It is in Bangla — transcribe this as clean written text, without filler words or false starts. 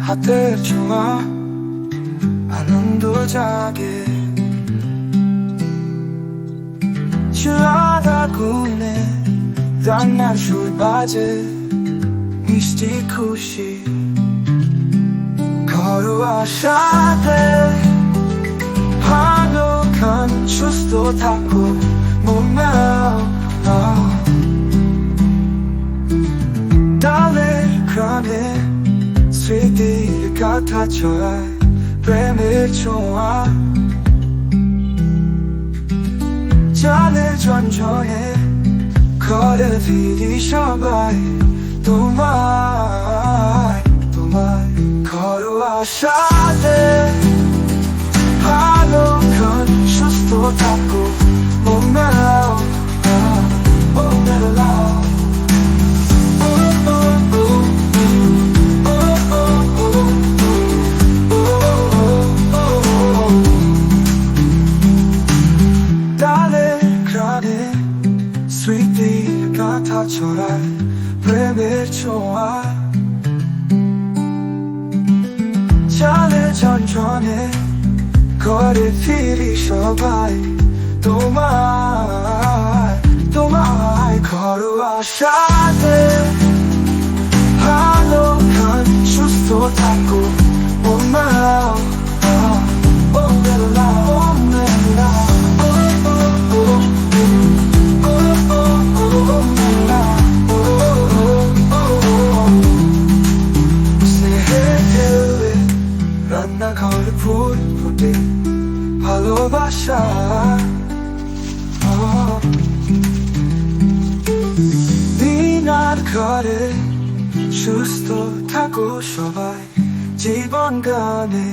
হাতের ছোঁয়া আনন্দ জাগে, চুলার আগুনে রান্নার সুর বাজে, মিষ্টি খুশি ঘরোয়া সাথে। ভালো খান, সুস্থ থাকো, মন মেলাও। ডালের ঘ্রাণে স্মৃতির গাথা ছড়ায়, প্রেমের ছোঁয়া চালের ঝনঝনে ঘরে ফিরি সবাই। তোমায় তোমায় ঘরোয়া সাথে। ভালো খান, সুস্থ থাকো, মন মেলাও, মন মেলাও। ডালের ঘ্রাণে স্মৃতির গাথা ছড়ায়, প্রেমের ছোঁয়া চালের ঝনঝনে ঘরে ফিরি সবাই। তোমায় তোমায় ঘরোয়া সাথে। ভালো খান, সুস্থ থাকো, মন মেলাও, মন মেলাও, মন মেলাও। স্নেহের ঢেউয়ে রান্নাঘর ফুটফুটে ভালোবাসা। দিন আর ঘরে সুস্থ থাকো সবাই, জীবন গানে।